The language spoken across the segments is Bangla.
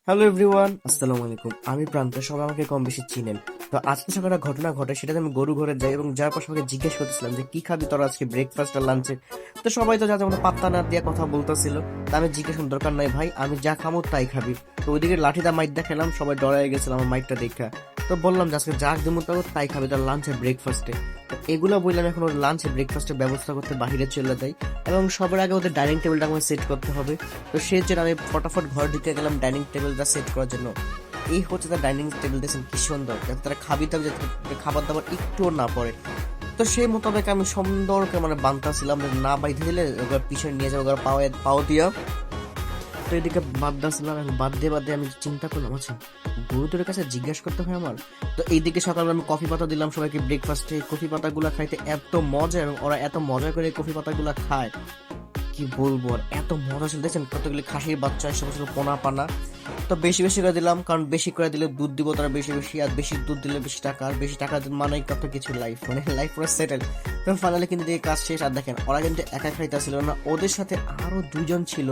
হ্যালো এভরিওয়ান, আসসালামু আলাইকুম। আমি প্রান্ত, সবাই আমাকে কম বেশি চিনেন। তো আজকে সকালে একটা ঘটনা ঘটে, সেটাতে আমি গরু ঘরে যাই এবং যার পর সবাইকে জিজ্ঞেস করতেছিলাম যে কি খাবি তোরা আজকে ব্রেকফাস্ট আর লাঞ্চে। তো সবাই তো যাতে আমাদের পাত্তা না দিয়ে কথা বলতেছিল। তা আমি জিজ্ঞেস করলাম, দরকার নাই ভাই, আমি যা খামো তাই খাবি। তো ওইদিকে লাঠিদা মাইটটা খেলাম, সবাই ডরাই গেছিল আমার মাইটটা দেখা। তো বললাম যে আজকে যা দিমু তাই খাবি, তার লাঞ্চে ব্রেকফাস্টে। তো এগুলো বললাম, এখন ওর লাঞ্চে ব্রেকফাস্টের ব্যবস্থা করতে বাহিরে চলে যাই এবং সবার আগে ওদের ডাইনিং টেবিলটা আমাকে সেট করতে হবে। তো সেই জন্য আমি ফটাফট ঘর ঢুকে গেলাম ডাইনিং টেবিলটা সেট করার জন্য। এই হচ্ছে তার ডাইনিং টেবিল, দেখছেন কি সুন্দর, যাতে তারা খাবি তবে যাতে খাবার দাবার একটুও না পড়ে। তো সেই মোতাবেক আমি সুন্দর করে মানে বানতাছিলাম, না বাইধে দিলে ওগুলো পিছনে নিয়ে যাবো, ওগুলো পাও দিয়া। তো এদিকে বাদ দাচ্ছিলাম, বাদ দিয়ে আমি চিন্তা করলাম, আচ্ছা গরুদের কাছে জিজ্ঞাসা করতে হয় আমার। তো এইদিকে সকালবেলা আমি কফি পাতা দিলাম সবাইকে ব্রেকফাস্টে। কফি পাতাগুলো খাইতে এত মজা এবং ওরা এত মজা করে কফি পাতাগুলো খায়, কি বলবো। আর এত মজা ছিল, দেখছেন কতগুলি খাসির বাচ্চা, সব ছিল পোনা পানা। তো বেশি বেশি করে দিলাম, কারণ বেশি করে দিলে দুধ দিব তারা বেশি বেশি, আর বেশি দুধ দিলে বেশি টাকা, আর বেশি টাকা মানে কত কিছু লাইফ, মানে লাইফ পুরো সেটেল। তো ফাইনালি কিন্তু দিয়ে কাজ শেষ। আর দেখেন ওরা কিন্তু একা খাইতে ছিল না, ওদের সাথে আরো দুজন ছিল,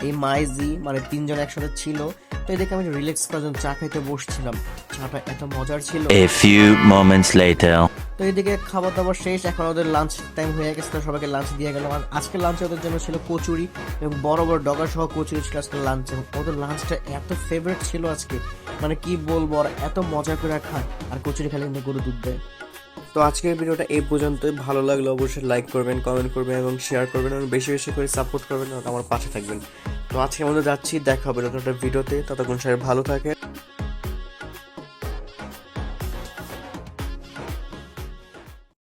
এই মাইজি, মানে তিনজন একসাথে ছিল। তো এদিকে আমি রিল্যাক্স করার জন্য চা খাইতে বসছিলাম, চাটা এত মজার ছিল। A few moments later. তো এদিকে খাবার দাবার শেষ, এখন ওদের লাঞ্চ টাইম হয়ে গেছে, তো সবাইকে লাঞ্চ দিয়ে গেল। আর আজকে লাঞ্চে ওদের জন্য ছিল কচুরি এবং বড় বড় ডগা সহ কচুরি ছিল আজকে লাঞ্চে। ওদের লাঞ্চটা এত ফেভারিট ছিল আজকে, মানে কি বলবো, আর এত মজা করে খায়। আর কচুরি খেলে কিন্তু গরু দুধ দেয়। তো আজকের ভিডিওটা এই পর্যন্তই। ভালো লাগলে অবশ্যই লাইক করবেন, কমেন্ট করবেন এবং শেয়ার করবেন এবং বেশি বেশি করে সাপোর্ট করবেন আর আমার পাশে থাকবেন। তো আজকে আমাদের যাচ্ছি, দেখা হবে নতুন একটা ভিডিওতে। ততক্ষণ সবাই ভালো থাকে।